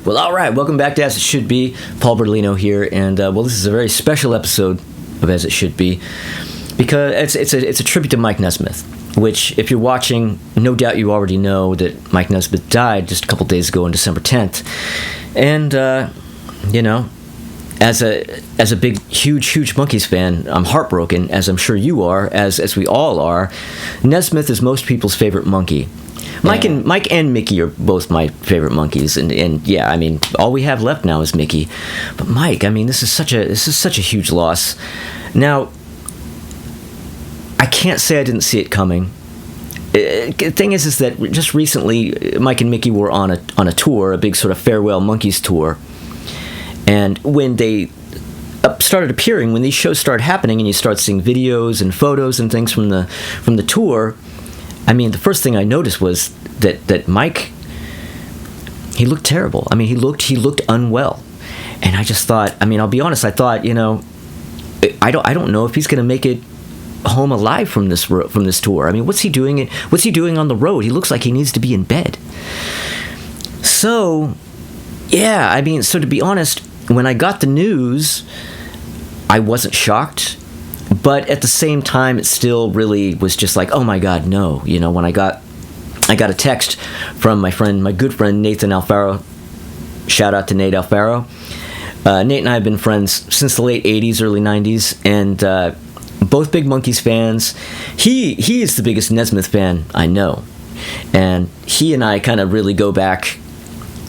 Well, all right. Welcome back to As It Should Be. Paul Bertolino here, and this is a very special episode of As It Should Be because it's a tribute to Mike Nesmith. Which, if you're watching, no doubt you already know that Mike Nesmith died just a couple days ago on December 10th, and as a big, huge Monkees fan, I'm heartbroken, as I'm sure you are, as we all are. Nesmith is most people's favorite Monkee. Mike and Mickey are both my favorite Monkees, and yeah, I mean, all we have left now is Mickey. But Mike, I mean, this is such a huge loss. Now, I can't say I didn't see it coming. The thing is that just recently, Mike and Mickey were on a tour, a big sort of farewell Monkees tour, and when they started appearing, when these shows started happening, and you start seeing videos and photos and things from the tour, I mean, the first thing I noticed was that Mike, he looked terrible. I mean, he looked unwell, and I just thought, I mean, I'll be honest, I thought, I don't know if he's going to make it home alive from this tour. I mean, what's he doing on the road? He looks like he needs to be in bed. So, yeah, I mean, so to be honest, when I got the news, I wasn't shocked, but at the same time, it still really was just like, oh my God, no. When I got a text from my good friend Nathan Alfaro. Shout out to Nate Alfaro. Nate and I have been friends since the late 80s, early 90s, and both big Monkees fans. He is the biggest Nesmith fan I know, and he and I kind of really go back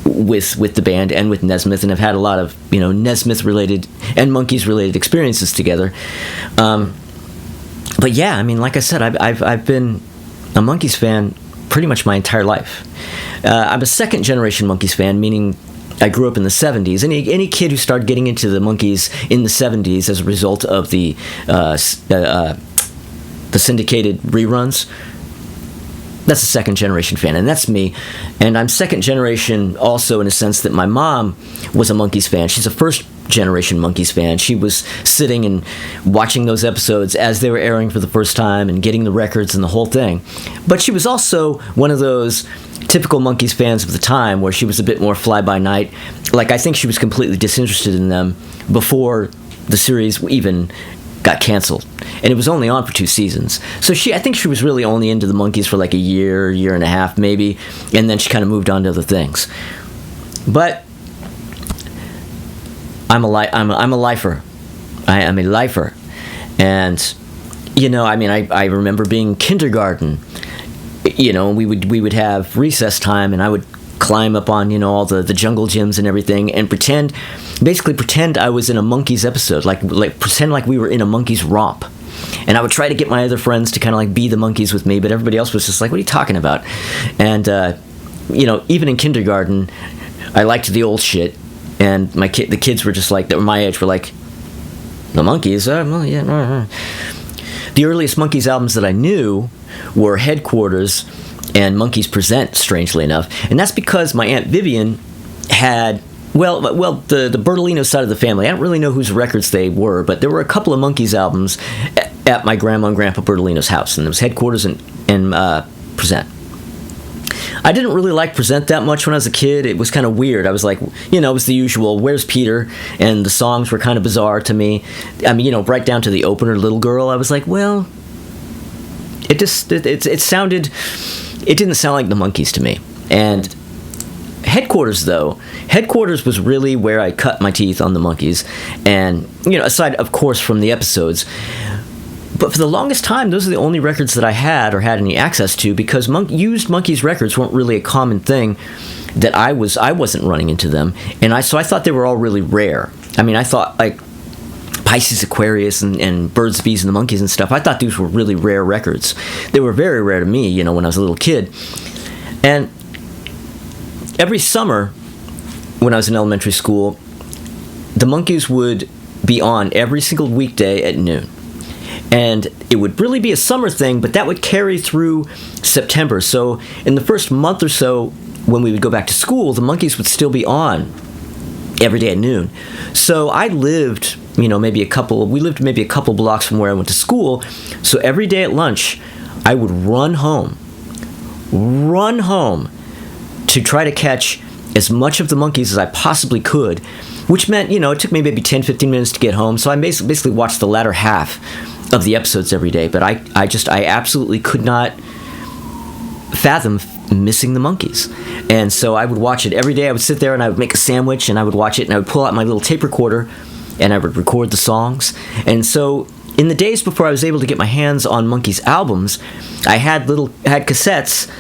with the band and with Nesmith, and have had a lot of Nesmith related and Monkees related experiences together. But yeah, I mean, like I said, I've been a Monkees fan pretty much my entire life. I'm a second generation Monkees fan, meaning I grew up in the 70s. Any kid who started getting into the Monkees in the 70s as a result of the syndicated reruns, that's a second generation fan, and that's me. And I'm second generation also in a sense that my mom was a Monkees fan. She's a first generation Monkees fan. She was sitting and watching those episodes as they were airing for the first time and getting the records and the whole thing. But she was also one of those typical Monkees fans of the time where she was a bit more fly-by-night. Like, I think she was completely disinterested in them before the series even got canceled. And it was only on for 2 seasons. So I think she was really only into the Monkees for like a year and a half maybe, and then she kind of moved on to other things. But I'm a lifer. I am a lifer. And I mean, I remember being in kindergarten, and we would have recess time, and I would climb up on all the jungle gyms and everything, and pretend I was in a Monkees episode, like pretend like we were in a Monkees romp. And I would try to get my other friends to kind of like be the Monkees with me, but everybody else was just like, what are you talking about? And even in kindergarten, I liked the old shit, and the kids were just like, that were my age, were like, the Monkees? Well, yeah. The earliest Monkees albums that I knew were Headquarters and Monkees Present, strangely enough. And that's because my Aunt Vivian had, well, the Bertolino side of the family, I don't really know whose records they were, but there were a couple of Monkees albums at my grandma and grandpa Bertolino's house, and there was Headquarters and Present. I didn't really like Present that much when I was a kid. It was kind of weird. I was like, it was the usual, where's Peter? And the songs were kind of bizarre to me. I mean, right down to the opener, Little Girl. I was like, well, it didn't sound like the Monkees to me. And Headquarters was really where I cut my teeth on the Monkees. And, aside, of course, from the episodes. But for the longest time, those are the only records that I had or had any access to, because used Monkees records weren't really a common thing that I wasn't running into them. And so I thought they were all really rare. I mean, I thought, like, Pisces Aquarius and Birds, Bees, and the Monkees and stuff, I thought these were really rare records. They were very rare to me, when I was a little kid. And every summer, when I was in elementary school, the Monkees would be on every single weekday at noon. And it would really be a summer thing, but that would carry through September. So in the first month or so, when we would go back to school, the Monkees would still be on every day at noon. So I lived, maybe a couple blocks from where I went to school. So every day at lunch, I would run home to try to catch as much of the Monkees as I possibly could, which meant, it took me maybe 10, 15 minutes to get home. So I basically watched the latter half of the episodes every day. But I absolutely could not fathom missing the Monkees. And so I would watch it every day. I would sit there and I would make a sandwich and I would watch it, and I would pull out my little tape recorder and I would record the songs. And so in the days before I was able to get my hands on Monkees albums, I had cassettes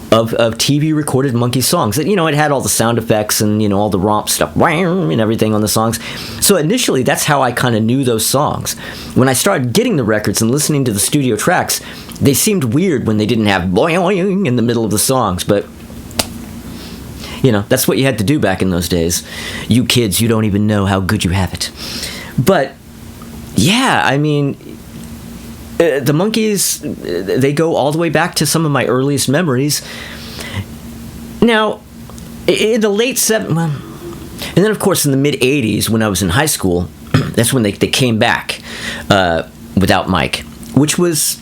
of TV recorded Monkees songs. It had all the sound effects and, all the romp stuff and everything on the songs. So initially, that's how I kind of knew those songs. When I started getting the records and listening to the studio tracks, they seemed weird when they didn't have boing in the middle of the songs. But, that's what you had to do back in those days. You kids, you don't even know how good you have it. But, yeah, I mean, the Monkees, they go all the way back to some of my earliest memories. Now, in the late 70s, and then of course in the mid-80s when I was in high school, that's when they came back without Mike, which was,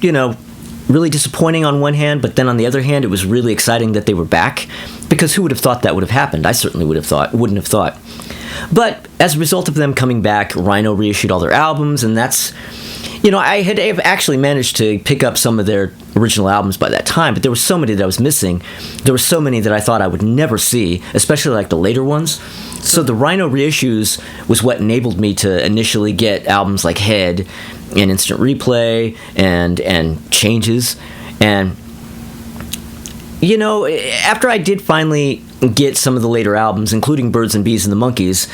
really disappointing on one hand, but then on the other hand, it was really exciting that they were back, because who would have thought that would have happened? I certainly wouldn't have thought. But as a result of them coming back, Rhino reissued all their albums, and that's... I had actually managed to pick up some of their original albums by that time, but there were so many that I was missing. There were so many that I thought I would never see, especially like the later ones. So the Rhino reissues was what enabled me to initially get albums like Head and Instant Replay and Changes. And, after I did finally get some of the later albums, including Birds and Bees and the Monkees,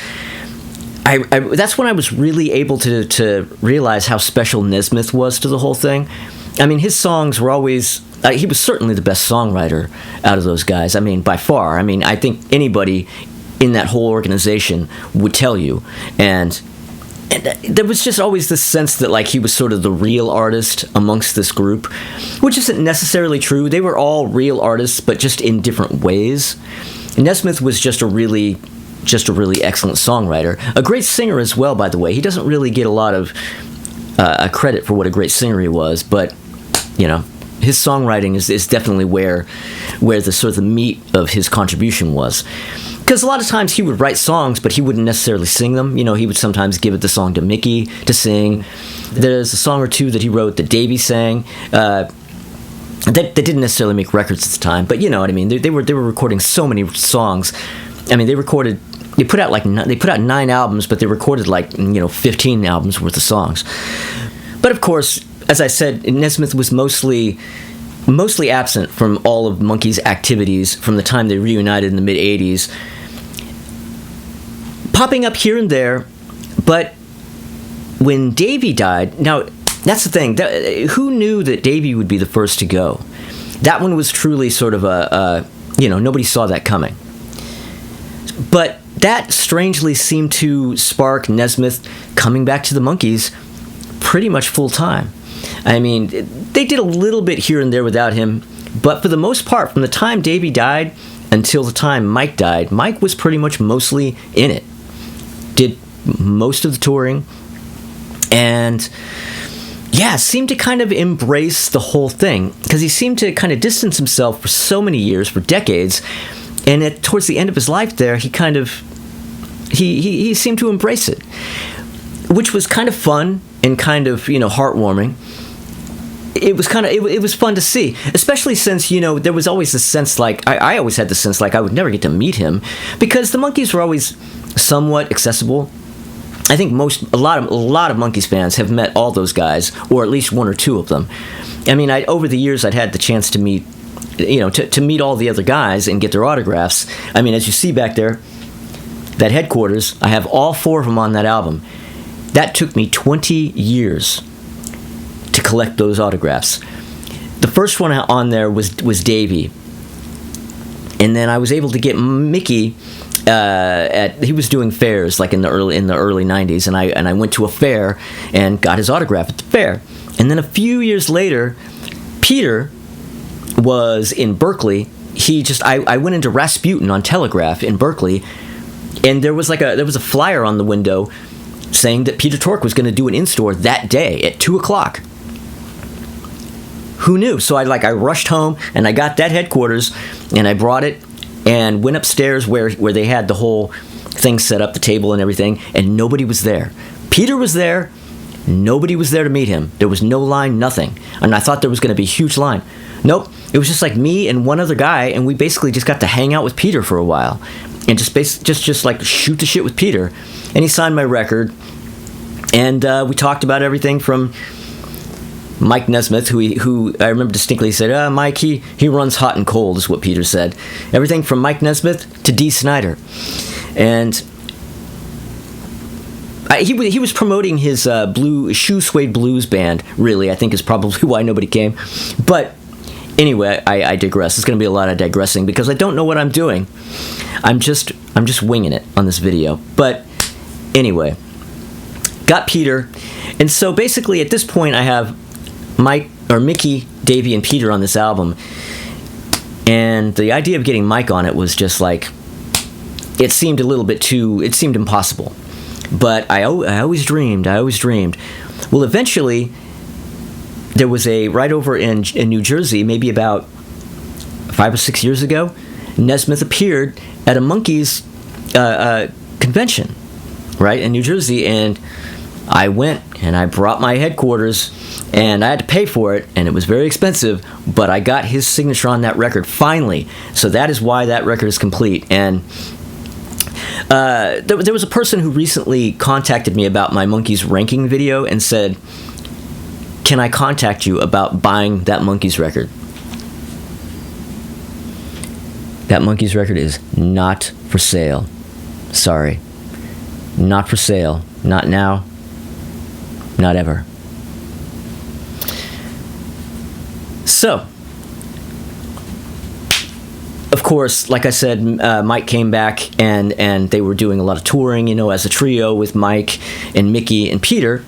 that's when I was really able to realize how special Nesmith was to the whole thing. I mean, his songs were always... he was certainly the best songwriter out of those guys. I mean, by far. I mean, I think anybody in that whole organization would tell you. And there was just always this sense that, like, he was sort of the real artist amongst this group, which isn't necessarily true. They were all real artists, but just in different ways. Nesmith was just a really excellent songwriter. A great singer as well, by the way. He doesn't really get a lot of credit for what a great singer he was, but, his songwriting is definitely where the sort of the meat of his contribution was. Because a lot of times he would write songs, but he wouldn't necessarily sing them. He would sometimes give the song to Mickey to sing. There's a song or two that he wrote that Davey sang. That they didn't necessarily make records at the time, but you know what I mean. They were recording so many songs. I mean, they put out 9 albums, but they recorded 15 albums worth of songs. But of course, as I said, Nesmith was mostly absent from all of Monkees' activities from the time they reunited in the mid '80s, popping up here and there. But when Davey died, now that's the thing. Who knew that Davey would be the first to go? That one was truly sort of nobody saw that coming. But that strangely seemed to spark Nesmith coming back to the Monkees pretty much full time. I mean, they did a little bit here and there without him, but for the most part, from the time Davey died until the time Mike died, Mike was pretty much mostly in it. Did most of the touring, and yeah, seemed to kind of embrace the whole thing, because he seemed to kind of distance himself for so many years, for decades, and towards the end of his life there, he seemed to embrace it, which was kind of fun and kind of, heartwarming. It was fun to see, especially since, there was always this sense I always had the sense I would never get to meet him, because the Monkees were always somewhat accessible. I think a lot of Monkees fans have met all those guys, or at least one or two of them. I mean, over the years, I'd had the chance to meet, to meet all the other guys and get their autographs. I mean, as you see back there, that Headquarters, I have all 4 of them on that album. That took me 20 years to collect those autographs. The first one on there was Davey, and then I was able to get Mickey. He was doing fairs in the early 90s, and I went to a fair and got his autograph at the fair. And then a few years later, Peter was in Berkeley. I went into Rasputin on Telegraph in Berkeley, and there was a flyer on the window saying that Peter Tork was going to do an in-store that day at 2:00. Who knew? So I rushed home and I got that Headquarters and I brought it and went upstairs where they had the whole thing set up, the table and everything, and nobody was there. Peter was there. Nobody was there to meet him. There was no line, nothing. And I thought there was going to be a huge line. Nope. It was just like me and one other guy, and we basically just got to hang out with Peter for a while, and just like shoot the shit with Peter. And he signed my record, and we talked about everything from Mike Nesmith, who I remember distinctly said, Mike, he runs hot and cold, is what Peter said. Everything from Mike Nesmith to Dee Snider. And he was promoting his shoe suede blues band, really, I think is probably why nobody came. But anyway, I digress. It's going to be a lot of digressing because I don't know what I'm doing. I'm just winging it on this video. But anyway, got Peter. And so basically at this point I have Mickey, Davey, and Peter on this album. And the idea of getting Mike on it was just like, it seemed impossible. But I always dreamed. Well, eventually, there was right over in New Jersey, maybe about 5 or 6 years ago, Nesmith appeared at a Monkees convention, right, in New Jersey, and I went, and I brought my headquarters, and I had to pay for it, and it was very expensive, but I got his signature on that record, finally, so that is why that record is complete. And there was a person who recently contacted me about my Monkees ranking video and said, can I contact you about buying that Monkees record? That Monkees record is not for sale. Sorry. Not for sale. Not now. Not ever. So, of course, like I said, Mike came back and they were doing a lot of touring, as a trio with Mike and Mickey and Peter,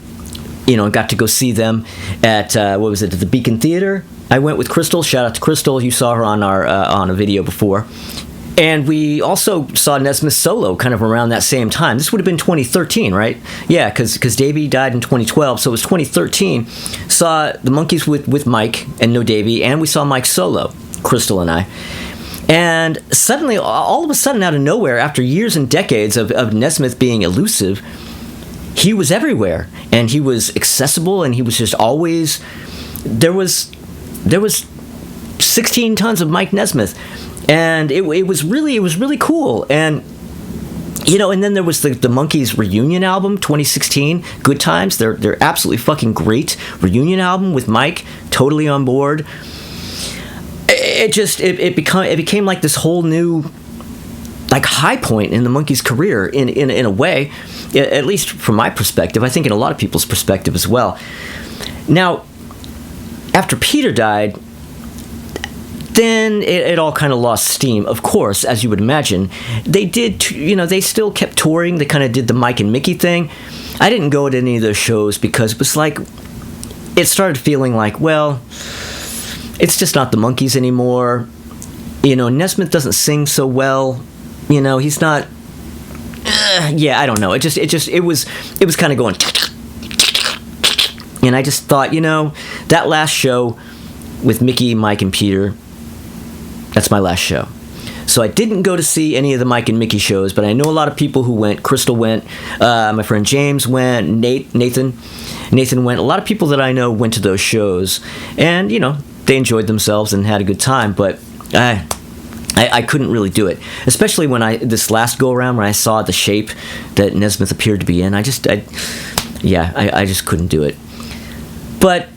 and got to go see them at, the Beacon Theater. I went with Crystal. Shout out to Crystal. You saw her on on a video before. And we also saw Nesmith solo kind of around that same time. This would have been 2013, right? Yeah, because Davey died in 2012, so it was 2013. Saw the Monkees with Mike and no Davey, and we saw Mike solo, Crystal and I. And suddenly, all of a sudden, out of nowhere, after years and decades of Nesmith being elusive, he was everywhere, and he was accessible, and he was just always... There was 16 tons of Mike Nesmith, and it was really cool. And and then there was the Monkees reunion album, 2016, Good Times. They're absolutely fucking great reunion album with Mike, totally on board. It became like this whole new like high point in the Monkees' career in a way, at least from my perspective. I think in a lot of people's perspective as well. Now, after Peter died, then it all kind of lost steam. Of course, as you would imagine, they did. They still kept touring. They kind of did the Mike and Mickey thing. I didn't go to any of those shows because it was like, it started feeling like, well, it's just not the Monkees anymore. Nesmith doesn't sing so well. He's not. Yeah, I don't know. It was kind of going. And I just thought, that last show with Mickey, Mike, and Peter, that's my last show. So I didn't go to see any of the Mike and Mickey shows, but I know a lot of people who went. Crystal went. My friend James went. Nathan went. A lot of people that I know went to those shows, and they enjoyed themselves and had a good time. But I couldn't really do it, especially when this last go around when I saw the shape that Nesmith appeared to be in. I just couldn't do it. But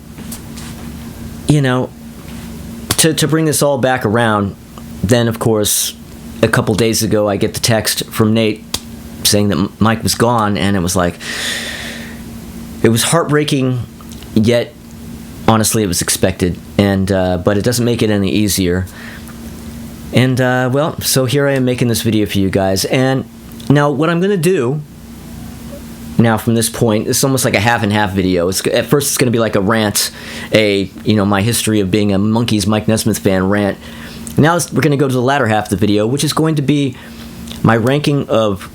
to bring this all back around, then of course a couple days ago I get the text from Nate saying that Mike was gone, and it was like, it was heartbreaking, yet honestly it was expected, and but it doesn't make it any easier. And so here I am making this video for you guys. And now what I'm gonna do now from this point, it's almost like a half and half video. At first it's gonna be like a rant, my history of being a Monkees Mike Nesmith fan rant. Now we're gonna go to the latter half of the video, which is going to be my ranking of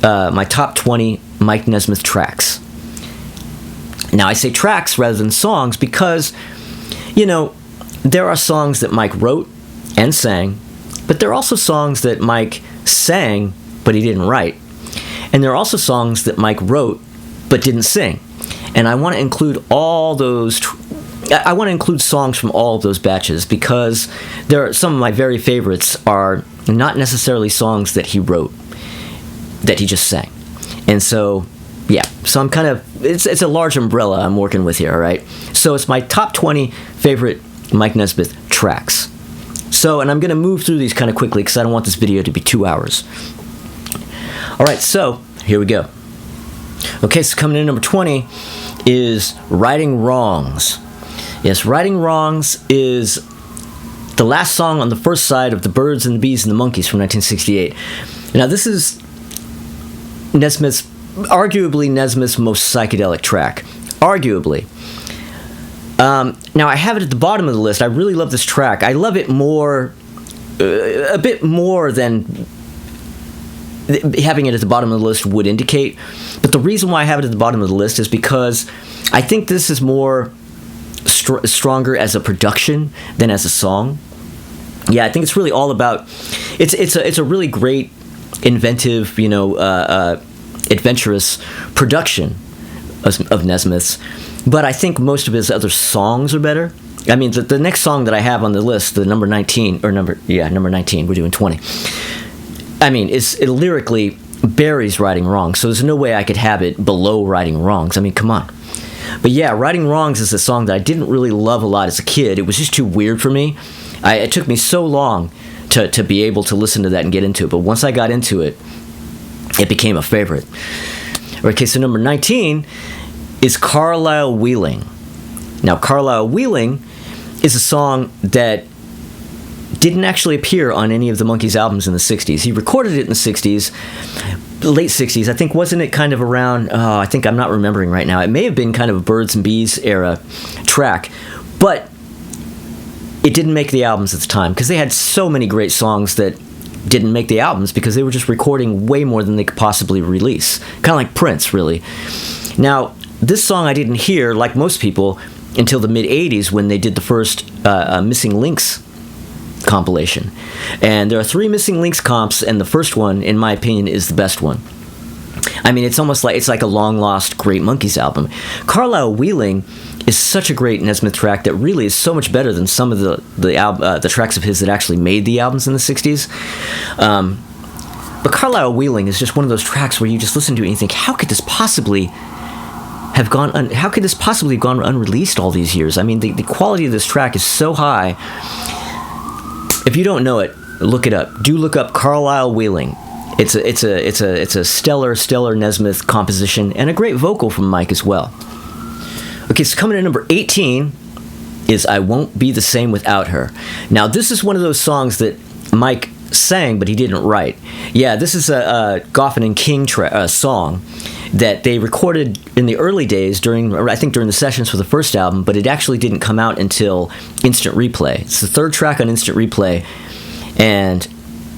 my top 20 Mike Nesmith tracks. Now I say tracks rather than songs because, there are songs that Mike wrote and sang But there are also songs that Mike sang, but he didn't write. And there are also songs that Mike wrote, but didn't sing. And I want to include all those... I want to include songs from all of those batches because some of my very favorites are not necessarily songs that he wrote, that he just sang. And so, yeah, so I'm kind of, it's a large umbrella I'm working with here, all right? So it's my top 20 favorite Mike Nesmith tracks. So, and I'm going to move through these kind of quickly because I don't want this video to be 2 hours. All right, so here we go. Okay, so coming in number 20 is Righting Wrongs. Yes, Righting Wrongs is the last song on the first side of The Birds and the Bees and the Monkees from 1968. Now, this is arguably Nesmith's most psychedelic track. Arguably. Now, I have it at the bottom of the list. I really love this track. I love it more, a bit more than having it at the bottom of the list would indicate. But the reason why I have it at the bottom of the list is because I think this is more stronger as a production than as a song. Yeah, I think it's really all about... It's a really great, inventive, adventurous production of Nesmith's. But I think most of his other songs are better. I mean, the next song that I have on the list, the number 19, number 19, we're doing 20. I mean, it lyrically buries Righting Wrongs, so there's no way I could have it below Righting Wrongs. I mean, come on. But yeah, Righting Wrongs is a song that I didn't really love a lot as a kid. It was just too weird for me. It took me so long to be able to listen to that and get into it. But once I got into it, it became a favorite. Okay, so number 19 is Carlisle Wheeling. Now, Carlisle Wheeling is a song that didn't actually appear on any of the Monkees albums in the 60s. He recorded it in the 60s, late 60s. I think, wasn't it kind of around, I think I'm not remembering right now. It may have been kind of a Birds and Bees era track, but it didn't make the albums at the time because they had so many great songs that didn't make the albums because they were just recording way more than they could possibly release. Kind of like Prince, really. Now, this song I didn't hear, like most people, until the mid-'80s when they did the first Missing Links compilation. And there are 3 Missing Links comps, and the first one, in my opinion, is the best one. I mean, it's almost like, it's like a long-lost great Monkees album. Carlisle Wheeling is such a great Nesmith track that really is so much better than some of the tracks of his that actually made the albums in the 60s. But Carlisle Wheeling is just one of those tracks where you just listen to it and you think, how could this possibly have gone unreleased all these years? I mean, the quality of this track is so high. If you don't know it, look it up. Do look up Carlisle Wheeling. It's a stellar Nesmith composition and a great vocal from Mike as well. Okay, so coming in at number 18 is I Won't Be the Same Without Her. Now, this is one of those songs that Mike sang, but he didn't write. Yeah, this is a Goffin and King song that they recorded in the early days during the sessions for the first album, but it actually didn't come out until Instant Replay. It's the 3rd track on Instant Replay, and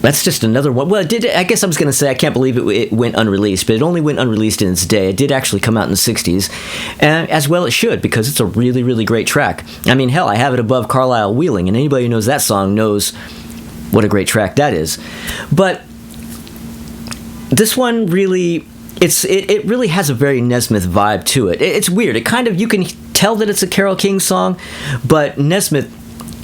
that's just another one. Well, I guess I was going to say I can't believe it went unreleased, but it only went unreleased in its day. It did actually come out in the 60s, and as well it should, because it's a really, really great track. I mean, hell, I have it above Carlisle Wheeling, and anybody who knows that song knows what a great track that is. But this one really... It really has a very Nesmith vibe to it. It's weird. It kind of, you can tell that it's a Carole King song, but Nesmith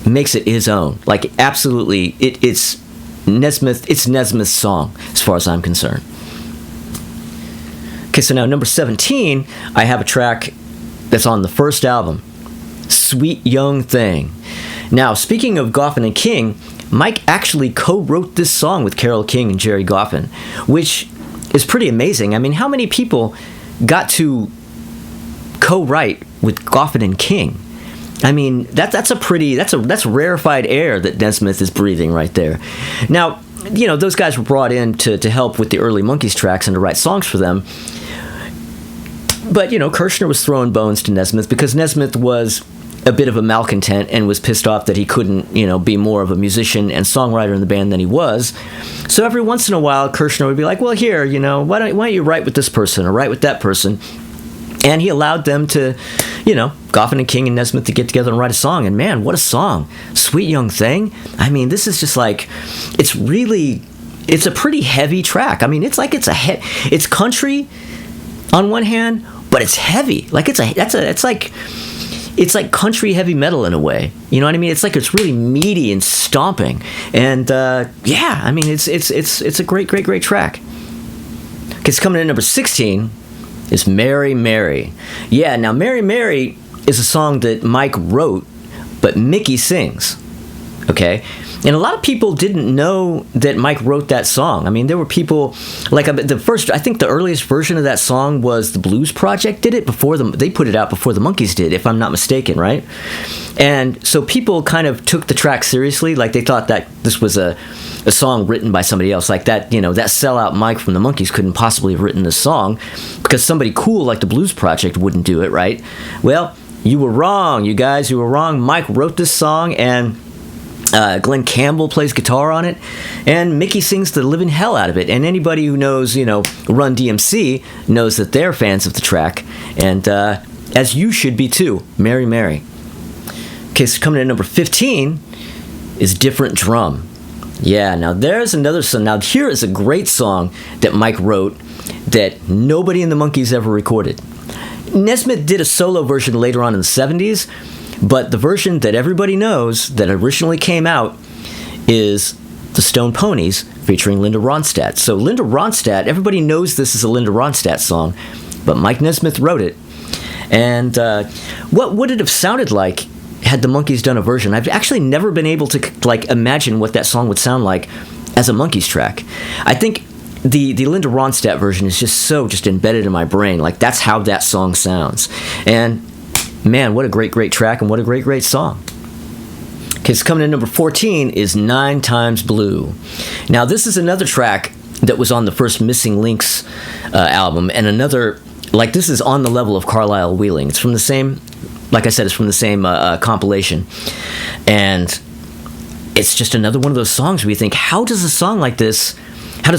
makes it his own. Like, absolutely, it's Nesmith's song, as far as I'm concerned. Okay, so now number 17, I have a track that's on the first album, Sweet Young Thing. Now, speaking of Goffin and King, Mike actually co-wrote this song with Carole King and Jerry Goffin, which is pretty amazing. I mean, how many people got to co-write with Goffin and King? I mean, that's rarefied air that Nesmith is breathing right there. Now, those guys were brought in to help with the early Monkees tracks and to write songs for them. But, Kirshner was throwing bones to Nesmith because Nesmith was a bit of a malcontent and was pissed off that he couldn't, be more of a musician and songwriter in the band than he was. So every once in a while, Kirshner would be like, well, here, why don't you write with this person or write with that person? And he allowed them to, Goffin and King and Nesmith to get together and write a song. And man, what a song. Sweet Young Thing. I mean, this is just like, it's a pretty heavy track. I mean, it's like it's country on one hand, but it's heavy. Like it's like country heavy metal in a way. You know what I mean? It's like it's really meaty and stomping. And I mean, it's a great track. Okay, it's coming in number 16 is Mary Mary. Yeah, now Mary Mary is a song that Mike wrote, but Mickey sings. Okay? And a lot of people didn't know that Mike wrote that song. I mean, there were people, like I think the earliest version of that song was the Blues Project did it they put it out before the Monkees did, if I'm not mistaken, right? And so people kind of took the track seriously, like they thought that this was a song written by somebody else, like that, that sellout Mike from the Monkees couldn't possibly have written this song because somebody cool like the Blues Project wouldn't do it, right? Well, you were wrong, you guys, you were wrong. Mike wrote this song, and Glenn Campbell plays guitar on it, and Mickey sings the living hell out of it. And anybody who knows, Run DMC knows that they're fans of the track, and as you should be too. Mary Mary. Okay, so coming in at number 15 is Different Drum. Yeah, now there's another song. Now here is a great song that Mike wrote that nobody in the Monkees ever recorded. Nesmith did a solo version later on in the 70s, but the version that everybody knows that originally came out is the Stone Ponies featuring Linda Ronstadt. So Linda Ronstadt, everybody knows this is a Linda Ronstadt song, but Mike Nesmith wrote it. And what would it have sounded like had the Monkees done a version? I've actually never been able to imagine what that song would sound like as a Monkees track. I think the Linda Ronstadt version is just embedded in my brain. Like, that's how that song sounds. And man, what a great track, and what a great song. Okay, so coming in number 14 is 9 Times Blue. Now, this is another track that was on the first Missing Links album, and another, like, this is on the level of Carlisle Wheeling. It's from the same, like I said, it's from the same compilation. And it's just another one of those songs where you think, how does a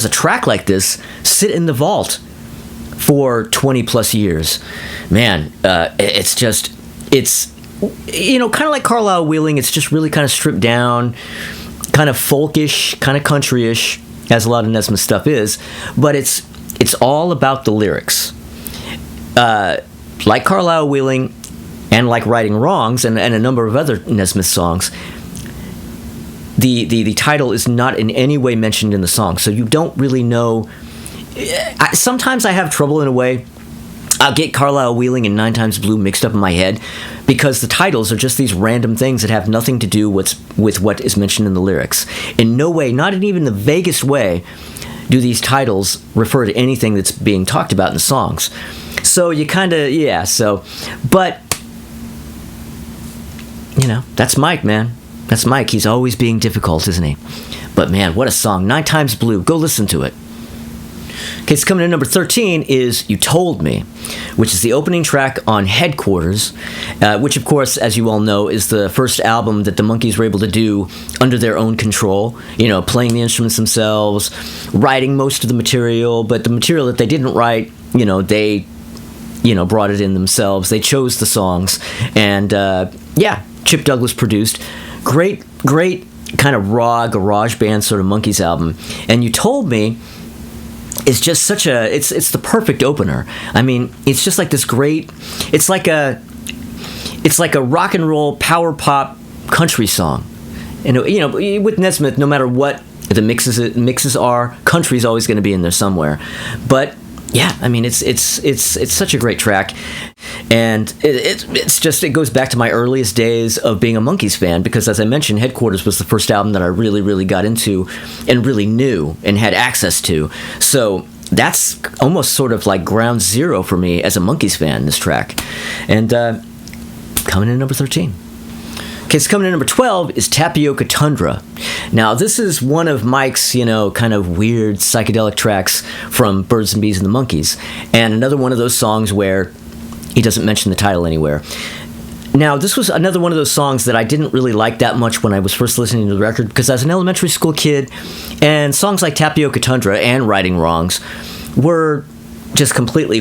track like this sit in the vault for 20 plus years? Man, it's kind of like Carlisle Wheeling. It's just really kind of stripped down, kind of folkish, kind of countryish, as a lot of Nesmith stuff is, but it's all about the lyrics. Like Carlisle Wheeling and like Righting Wrongs and a number of other Nesmith songs, the title is not in any way mentioned in the song, so you don't really know. Sometimes I have trouble in a way. I'll get Carlisle Wheeling and 9 Times Blue mixed up in my head because the titles are just these random things that have nothing to do with what is mentioned in the lyrics. In no way, not in even the vaguest way, do these titles refer to anything that's being talked about in the songs. So you kind of, but, that's Mike, man. That's Mike. He's always being difficult, isn't he? But man, what a song. 9 Times Blue. Go listen to it. Okay, so coming in number 13 is You Told Me, which is the opening track on Headquarters, which, of course, as you all know, is the first album that the Monkees were able to do under their own control, playing the instruments themselves, writing most of the material, but the material that they didn't write, they, brought it in themselves. They chose the songs, and, Chip Douglas produced. Great kind of raw garage band sort of Monkees album. And You Told Me is just such it's the perfect opener. I mean, it's just like this great, it's like a rock and roll power pop country song. And with Nesmith, no matter what the mixes are, country's always going to be in there somewhere. But yeah, I mean, it's such a great track. And it goes back to my earliest days of being a Monkees fan, because as I mentioned, Headquarters was the first album that I really, really got into and really knew and had access to. So that's almost sort of like ground zero for me as a Monkees fan, this track. And coming in number 13. Okay, so coming in number 12 is Tapioca Tundra. Now, this is one of Mike's, kind of weird psychedelic tracks from Birds and Bees and the Monkees, and another one of those songs where he doesn't mention the title anywhere. Now, this was another one of those songs that I didn't really like that much when I was first listening to the record, because as an elementary school kid, and songs like Tapioca Tundra and Righting Wrongs were just completely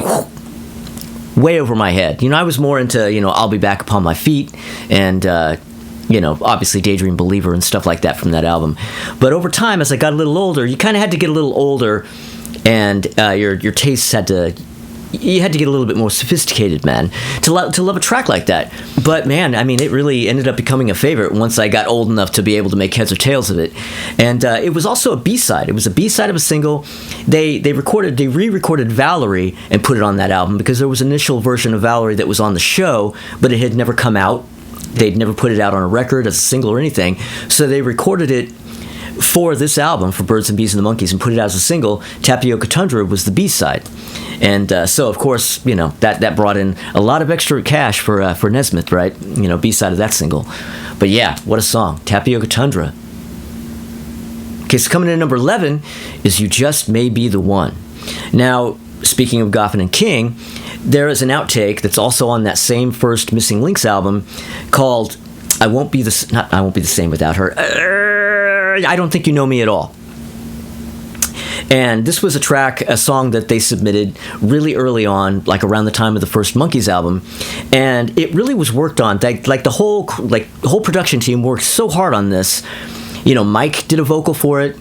way over my head. I was more into, I'll Be Back Upon My Feet and, obviously Daydream Believer and stuff like that from that album. But over time, as I got a little older, you kind of had to get a little older, and your tastes had to get a little bit more sophisticated, man, to love a track like that. But man, I mean, it really ended up becoming a favorite once I got old enough to be able to make heads or tails of it. And it was also a B-side. It was a B-side of a single. They re-recorded Valerie and put it on that album, because there was an initial version of Valerie that was on the show, but it had never come out. They'd never put it out on a record as a single or anything. So they recorded it for this album, for Birds and Bees and the Monkees, and put it out as a single. Tapioca Tundra was the B-side. And so, of course, that brought in a lot of extra cash for Nesmith, right? B-side of that single. But yeah, what a song. Tapioca Tundra. Okay, so coming in at number 11 is You Just May Be the One. Now, speaking of Goffin and King, there is an outtake that's also on that same first Missing Links album called I Won't Be the Same Without Her. I Don't Think You Know Me at All. And this was a song that they submitted really early on, like around the time of the first Monkees album, and it really was worked on. The whole production team worked so hard on this. Mike did a vocal for it,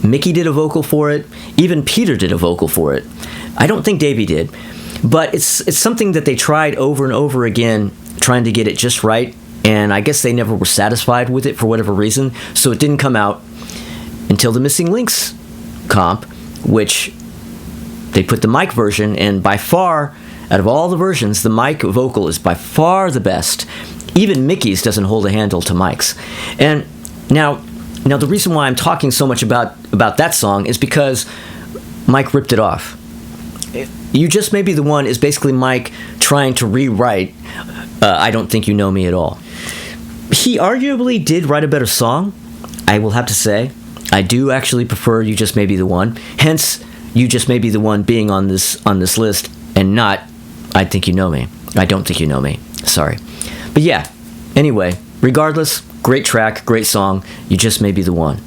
Mickey did a vocal for it, even Peter did a vocal for it. I don't think Davey did, but it's something that they tried over and over again, trying to get it just right. And I guess they never were satisfied with it for whatever reason, so it didn't come out until the Missing Links comp, which they put the Mike version, and by far, out of all the versions, the Mike vocal is by far the best. Even Mickey's doesn't hold a handle to Mike's. And now the reason why I'm talking so much about that song is because Mike ripped it off. You Just May Be the One is basically Mike trying to rewrite I Don't Think You Know Me at All. He arguably did write a better song, I will have to say. I do actually prefer You Just May Be the One. Hence, You Just May Be the One being on this list, and not I Think You Know Me. I Don't Think You Know Me. Sorry. But yeah, anyway, regardless, great track, great song. You Just May Be the One.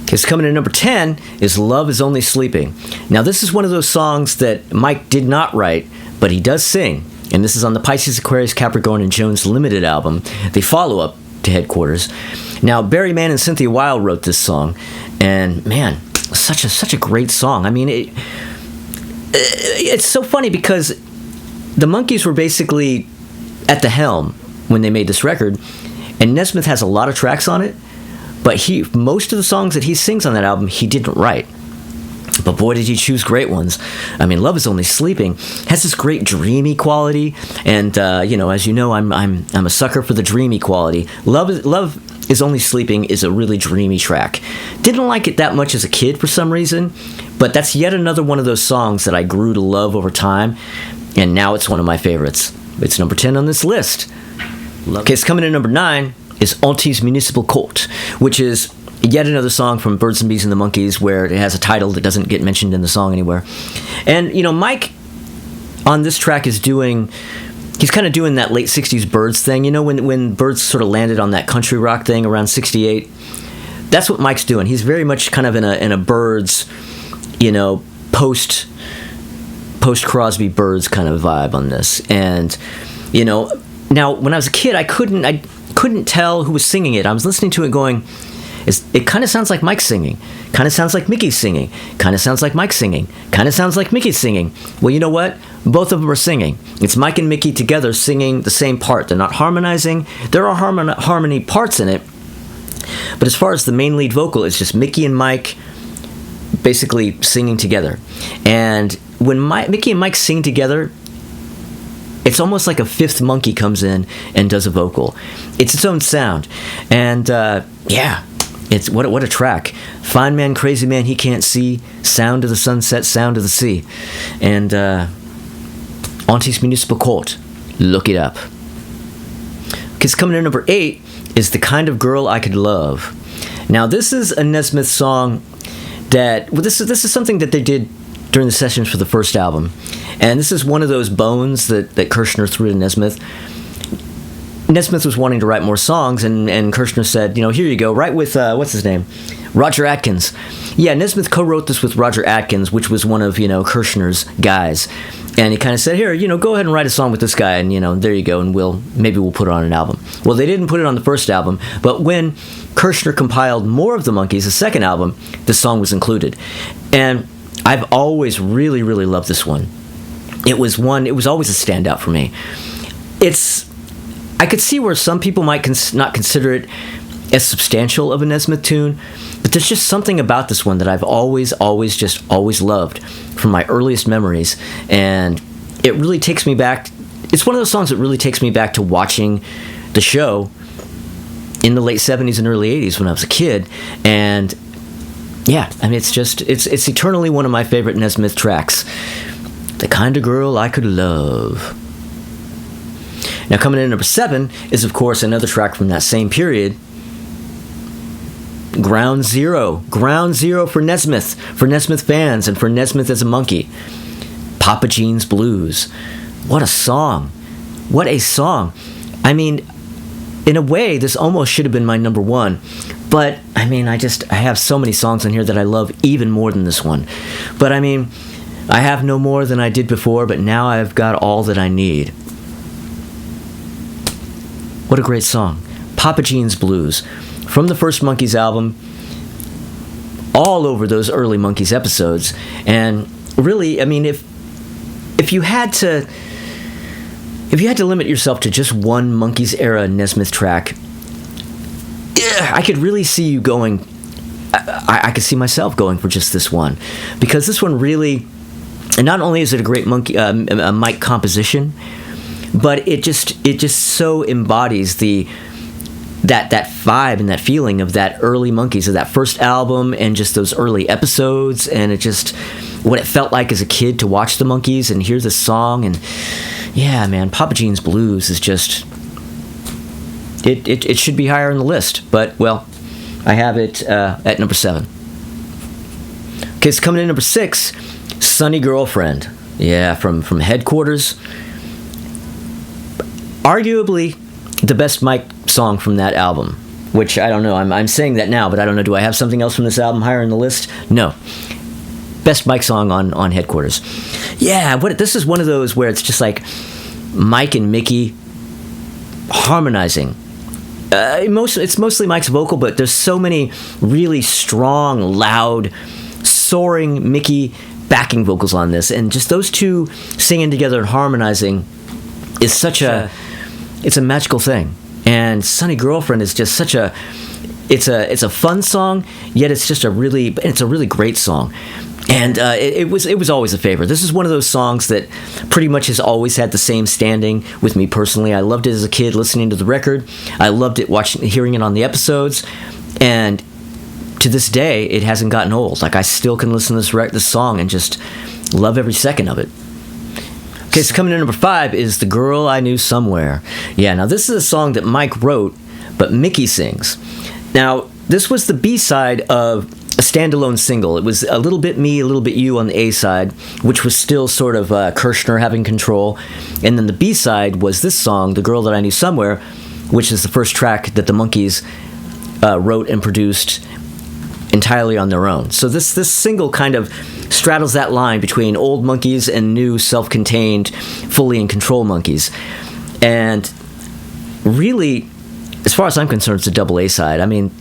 Okay, so coming in at number 10 is Love Is Only Sleeping. Now, this is one of those songs that Mike did not write, but he does sing. And this is on the Pisces, Aquarius, Capricorn, and Jones Limited album, the follow-up to Headquarters. Now, Barry Mann and Cynthia Weil wrote this song, and man, such a great song. I mean, it's so funny because the Monkees were basically at the helm when they made this record, and Nesmith has a lot of tracks on it, but most of the songs that he sings on that album, he didn't write. But boy, did he choose great ones. I mean, Love Is Only Sleeping has this great dreamy quality, and as you know, I'm a sucker for the dreamy quality. Love Is Only Sleeping is a really dreamy track. Didn't like it that much as a kid for some reason, but that's yet another one of those songs that I grew to love over time, and now it's one of my favorites. It's number 10 on this list. Okay, it's coming in at number 9 is Auntie's Municipal Court, which is yet another song from Birds and Bees and the Monkees where it has a title that doesn't get mentioned in the song anywhere. And, Mike on this track he's kind of doing that late 60s Birds thing. When Birds sort of landed on that country rock thing around 68, that's what Mike's doing. He's very much kind of in a Birds, post Crosby Birds kind of vibe on this. And, now when I was a kid, I couldn't tell who was singing it. I was listening to it going, it kind of sounds like Mike singing, kind of sounds like Mickey singing, kind of sounds like Mike singing, kind of sounds like Mickey singing. Well, you know what? Both of them are singing. It's Mike and Mickey together singing the same part. They're not harmonizing. There are harmony parts in it, but as far as the main lead vocal, it's just Mickey and Mike basically singing together. And when Mickey and Mike sing together, it's almost like a fifth monkey comes in and does a vocal. It's its own sound. And yeah, it's what a track. Fine man, crazy man, he can't see. Sound of the sunset, sound of the sea. And Auntie's Municipal Court. Look it up. Because coming in number 8 is The Kind of Girl I Could Love. Now, this is a Nesmith song that... Well, this is something that they did during the sessions for the first album. And this is one of those bones that Kirshner threw to Nesmith. Nesmith was wanting to write more songs, and Kirshner said, here you go, write with, what's his name? Roger Atkins. Yeah, Nesmith co-wrote this with Roger Atkins, which was one of, Kirshner's guys. And he kind of said, here, go ahead and write a song with this guy, and, there you go, and maybe we'll put it on an album. Well, they didn't put it on the first album, but when Kirshner compiled more of the Monkees, the second album, the song was included. And I've always really, really loved this one. It was always a standout for me. I could see where some people might not consider it as substantial of a Nesmith tune, but there's just something about this one that I've always loved from my earliest memories, and it really takes me back. It's one of those songs that really takes me back to watching the show in the late 70s and early 80s when I was a kid, and yeah, I mean, it's eternally one of my favorite Nesmith tracks. The kind of girl I could love. Now, coming in at number 7 is, of course, another track from that same period, Ground Zero. Ground Zero for Nesmith fans, and for Nesmith as a monkey. Papa Jean's Blues. What a song. What a song. I mean, in a way, this almost should have been my number 1. But, I mean, I have so many songs on here that I love even more than this one. But, I mean, I have no more than I did before, but now I've got all that I need. What a great song. Papa Jean's Blues. From the first Monkees album, all over those early Monkees episodes. And really, I mean, if you had to limit yourself to just one Monkees-era Nesmith track, I could really see you going, I could see myself going for just this one. Because this one really, and not only is it a great Mike composition, but it just so embodies that vibe and that feeling of that early Monkees, of that first album and just those early episodes, and it just what it felt like as a kid to watch the Monkees and hear this song. And yeah, man, Papa Jean's Blues is just it should be higher on the list, but well, I have it at number 7. Okay, so coming in number 6, Sunny Girlfriend. Yeah, from Headquarters. Arguably the best Mike song from that album, which I don't know. I'm saying that now, but I don't know. Do I have something else from this album higher in the list? No. Best Mike song on Headquarters. Yeah, this is one of those where it's just like Mike and Mickey harmonizing. It's mostly Mike's vocal, but there's so many really strong, loud, soaring Mickey backing vocals on this, and just those two singing together and harmonizing is it's a magical thing. And Sunny Girlfriend is just it's a fun song, yet it's a really great song. And it was always a favorite. This is one of those songs that pretty much has always had the same standing with me personally. I loved it as a kid listening to the record. I loved it hearing it on the episodes, and to this day it hasn't gotten old. Like, I still can listen to this song and just love every second of it. Okay, so coming in number 5 is The Girl I Knew Somewhere. Yeah, now this is a song that Mike wrote, but Mickey sings. Now, this was the B-side of a standalone single. It was A Little Bit Me, A Little Bit You on the A-side, which was still sort of Kirshner having control. And then the B-side was this song, The Girl That I Knew Somewhere, which is the first track that the Monkees wrote and produced entirely on their own. So this single kind of straddles that line between old Monkees and new self-contained, fully in control Monkees. And really, as far as I'm concerned, it's a double A-side. I mean,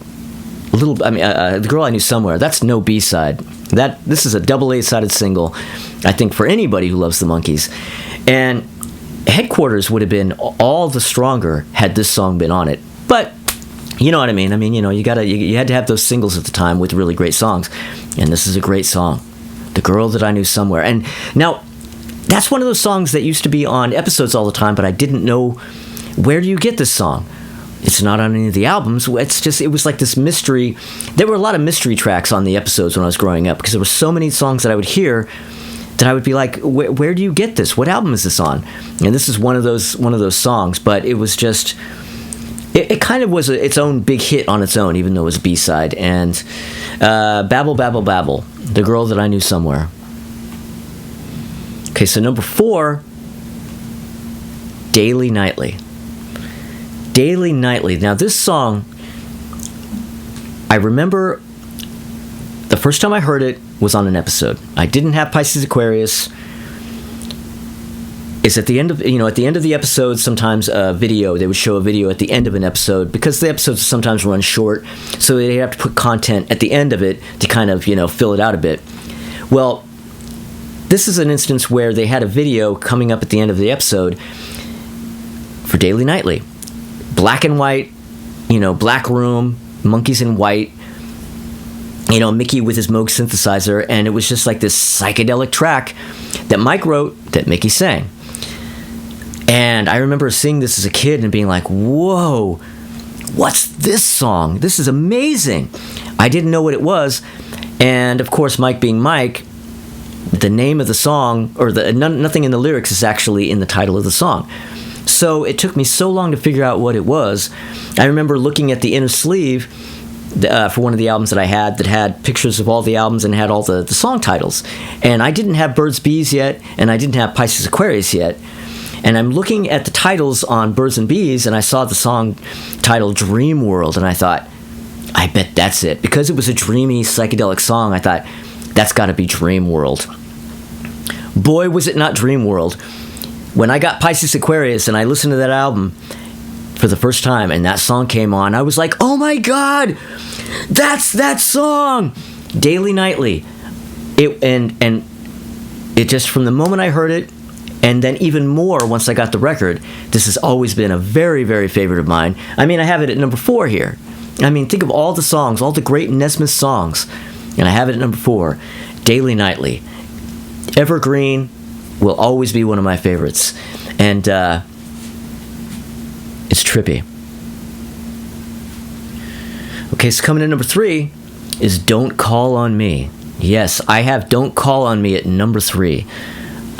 The Girl I Knew Somewhere, that's no B-side. This is a double A-sided single, I think, for anybody who loves the Monkees. And Headquarters would have been all the stronger had this song been on it. But you know what I mean? I mean, you had to have those singles at the time with really great songs. And this is a great song. The Girl That I Knew Somewhere. And now, that's one of those songs that used to be on episodes all the time, but I didn't know, where do you get this song? It's not on any of the albums. It was like this mystery. There were a lot of mystery tracks on the episodes when I was growing up, because there were so many songs that I would hear that I would be like, where do you get this? What album is this on? And this is one of those songs, but it was just... It kind of was its own big hit on its own, even though it was a B-side. And Babble, Babble, Babble, The Girl That I Knew Somewhere. Okay, so number 4, Daily Nightly. Daily Nightly. Now, this song, I remember the first time I heard it was on an episode. I didn't have Pisces Aquarius. is at the end of the episode, sometimes a video, they would show a video at the end of an episode, because the episodes sometimes run short, so they have to put content at the end of it to kind of, fill it out a bit. Well, this is an instance where they had a video coming up at the end of the episode for Daily Nightly. Black and white, black room, monkeys in white, Mickey with his Moog synthesizer, and it was just like this psychedelic track that Mike wrote that Mickey sang. And I remember seeing this as a kid and being like, whoa, what's this song? This is amazing. I didn't know what it was. And of course, Mike being Mike, the name of the song, or nothing in the lyrics is actually in the title of the song. So it took me so long to figure out what it was. I remember looking at the inner sleeve for one of the albums that I had that had pictures of all the albums and had all the song titles. And I didn't have Birds, Bees yet, and I didn't have Pisces, Aquarius yet. And I'm looking at the titles on Birds and Bees, and I saw the song titled Dream World, and I thought, I bet that's it. Because it was a dreamy, psychedelic song, I thought, that's got to be Dream World. Boy, was it not Dream World. When I got Pisces, Aquarius, and I listened to that album for the first time, and that song came on, I was like, oh my God, that's that song! Daily Nightly. And it just, from the moment I heard it, and then even more once I got the record, this has always been a very, very favorite of mine. I mean, I have it at number 4 here. I mean, think of all the songs, all the great Nesmith songs, and I have it at number 4. Daily Nightly. Evergreen, will always be one of my favorites. And it's trippy. Okay, so coming in number 3 is Don't Call on Me. Yes, I have Don't Call on Me at number 3.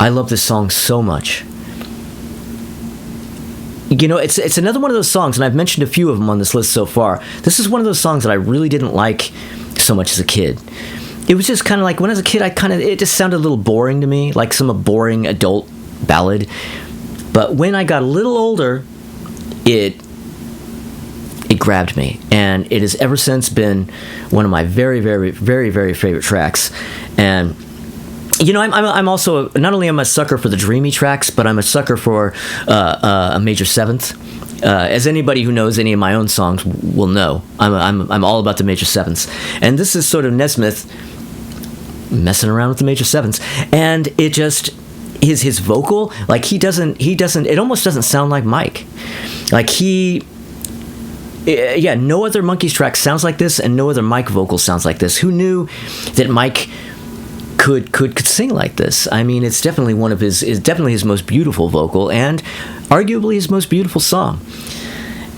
I love this song so much. It's another one of those songs, and I've mentioned a few of them on this list so far. This is one of those songs that I really didn't like so much as a kid. It was just kind of like, when I was a kid, it just sounded a little boring to me, like some boring adult ballad. But when I got a little older, it grabbed me, and it has ever since been one of my very, very, very, very favorite tracks. And I'm also, not only am I a sucker for the dreamy tracks, but I'm a sucker for a major seventh. As anybody who knows any of my own songs will know, I'm all about the major sevenths. And this is sort of Nesmith messing around with the major sevenths, and it just his vocal, like he doesn't, it almost doesn't sound like Mike. Like no other Monkees track sounds like this, and no other Mike vocal sounds like this. Who knew that Mike could sing like this? I mean, it's definitely definitely his most beautiful vocal, and arguably his most beautiful song.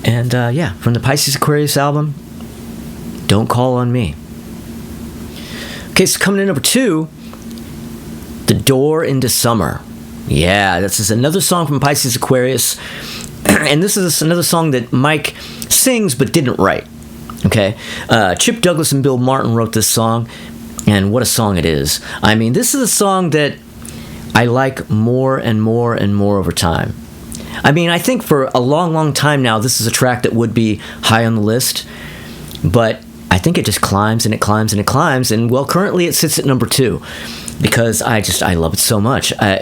And from the Pisces Aquarius album, Don't Call on Me. Okay, so coming in number 2, The Door into Summer. Yeah, this is another song from Pisces Aquarius, and this is another song that Mike sings but didn't write. Okay, Chip Douglas and Bill Martin wrote this song, and what a song it is. I mean, this is a song that I like more and more and more over time. I mean, I think for a long, long time now, this is a track that would be high on the list, but I think it just climbs and it climbs and it climbs, and well, currently it sits at number 2 because I love it so much. I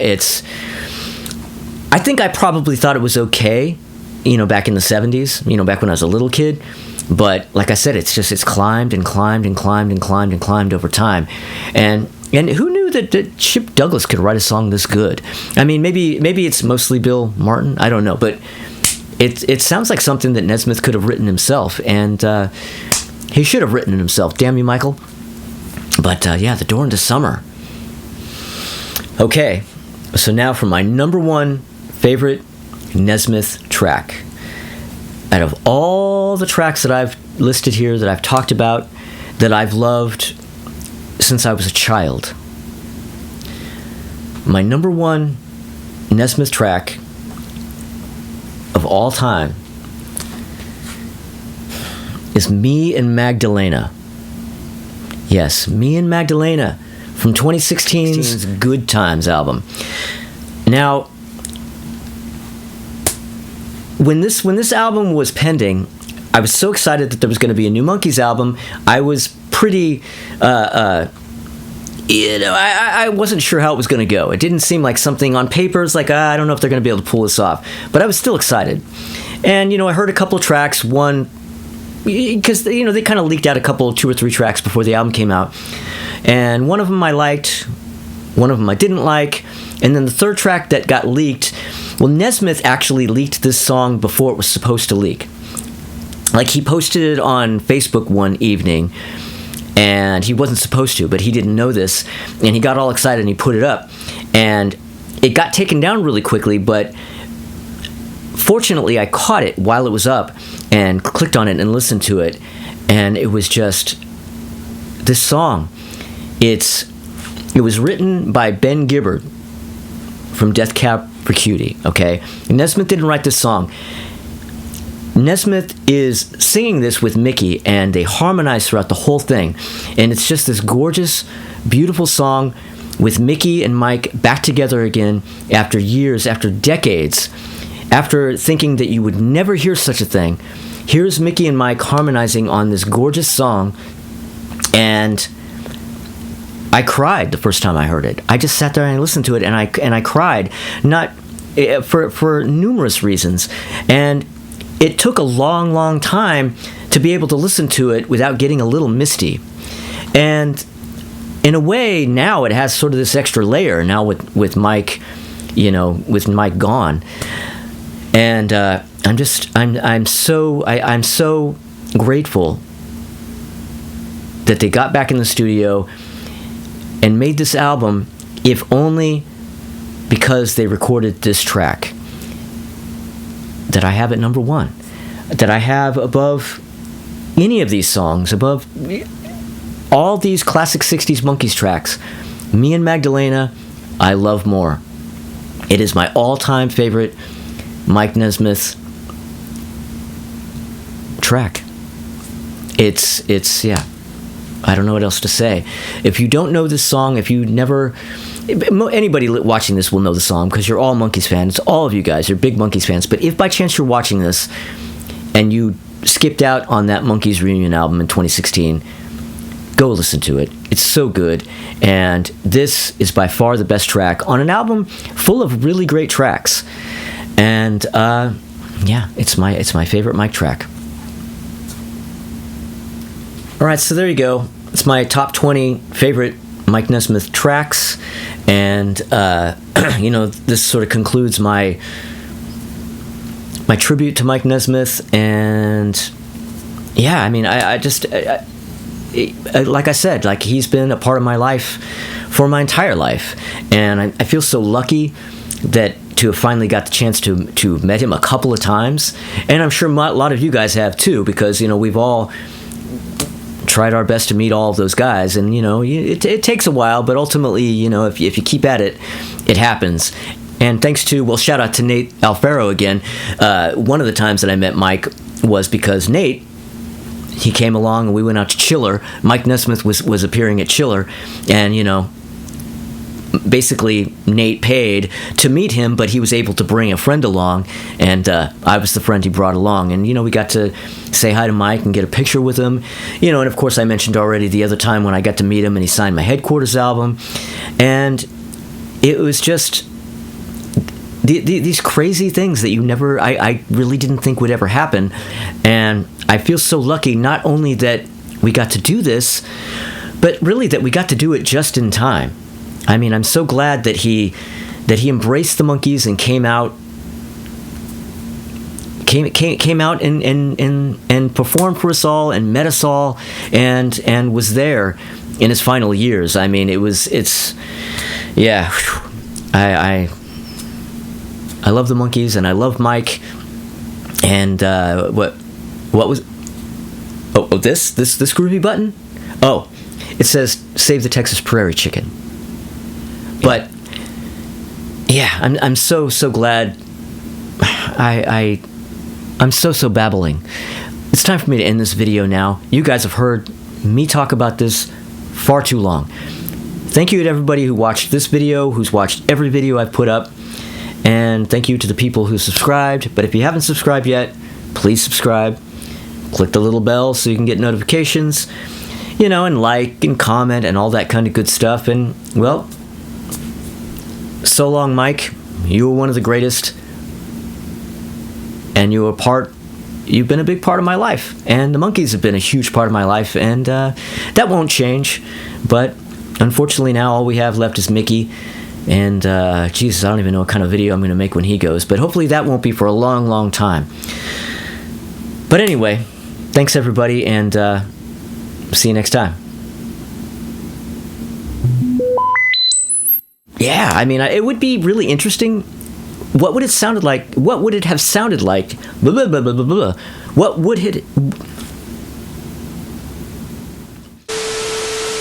think I probably thought it was okay, back in the 70s, back when I was a little kid. But like I said, it's climbed and climbed and climbed and climbed and climbed over time. And who knew that Chip Douglas could write a song this good? I mean, maybe it's mostly Bill Martin. I don't know, but it sounds like something that Nesmith could have written himself, and he should have written it himself. Damn you, Michael. But The Door into Summer. Okay, so now for my number 1 favorite Nesmith track. Out of all the tracks that I've listed here, that I've talked about, that I've loved since I was a child, my number 1 Nesmith track of all time is Me and Magdalena. Yes, Me and Magdalena from 2016's Good Times album. Now, when this album was pending, I was so excited that there was going to be a new Monkees album. I was pretty I wasn't sure how it was going to go. It didn't seem like something on paper. It's like, I don't know if they're going to be able to pull this off. But I was still excited. And, I heard a couple of tracks. One, because, they kind of leaked out two or three tracks before the album came out. And one of them I liked. One of them I didn't like. And then the third track that got leaked, well, Nesmith actually leaked this song before it was supposed to leak. Like, he posted it on Facebook one evening. And he wasn't supposed to, but he didn't know this, and he got all excited and he put it up, and it got taken down really quickly, but fortunately I caught it while it was up and clicked on it and listened to it, and it was just this song. It was written by Ben Gibbard from Death Cab for Cutie, okay? And Nesmith didn't write this song. Nesmith is singing this with Mickey, and they harmonize throughout the whole thing. And it's just this gorgeous, beautiful song with Mickey and Mike back together again after years, after decades, after thinking that you would never hear such a thing. Here's Mickey and Mike harmonizing on this gorgeous song, and I cried the first time I heard it. I just sat there and I listened to it, and I cried, not for numerous reasons. And it took a long, long time to be able to listen to it without getting a little misty. And in a way, now it has sort of this extra layer now with Mike, with Mike gone. And I'm so grateful that they got back in the studio and made this album, if only because they recorded this track that I have at number one, that I have above any of these songs, above all these classic 60s Monkees tracks. Me and Magdalena, I love more. It is my all-time favorite Mike Nesmith track. It's yeah. I don't know what else to say. If you don't know this song, if you never... Anybody watching this will know the song because you're all Monkees fans. All of you guys are big Monkees fans. But if by chance you're watching this and you skipped out on that Monkees reunion album in 2016, go listen to it. It's so good. And this is by far the best track on an album full of really great tracks. And yeah, it's my favorite Mike track. All right, so there you go. It's my top 20 favorite Mike Nesmith tracks, and this sort of concludes my tribute to Mike Nesmith. And yeah, I mean, I just like I said, like, he's been a part of my life for my entire life, and I feel so lucky that to have finally got the chance to met him a couple of times, and I'm sure a lot of you guys have too, because we've all tried our best to meet all of those guys, and it takes a while, but ultimately, if you keep at it, it happens. And thanks to, shout out to Nate Alfaro again. One of the times that I met Mike was because Nate, he came along and we went out to Chiller. Mike Nesmith was appearing at Chiller, and basically Nate paid to meet him, but he was able to bring a friend along, and I was the friend he brought along, and we got to say hi to Mike and get a picture with him, and of course I mentioned already the other time when I got to meet him and he signed my Headquarters album, and it was just these crazy things that I really didn't think would ever happen. And I feel so lucky, not only that we got to do this, but really that we got to do it just in time. I mean, I'm so glad that he embraced the Monkees and came out and performed for us all and met us all and was there in his final years. I mean, I love the Monkees, and I love Mike. And what was this groovy button? Oh, it says Save the Texas Prairie Chicken. But yeah, I'm so glad. I'm so babbling. It's time for me to end this video now. You guys have heard me talk about this far too long. Thank you to everybody who watched this video, who's watched every video I've put up, and thank you to the people who subscribed. But if you haven't subscribed yet, please subscribe. Click the little bell so you can get notifications. and like and comment and all that kind of good stuff. And, well, so long, Mike. You were one of the greatest, and you've been a big part of my life, and the Monkees have been a huge part of my life, and that won't change. But unfortunately now all we have left is Mickey, and Jesus, I don't even know what kind of video I'm going to make when he goes, but hopefully that won't be for a long, long time. But anyway, thanks everybody, and see you next time. Yeah, I mean, it would be really interesting. What would it have sounded like? Blah, blah, blah, blah, blah. What would it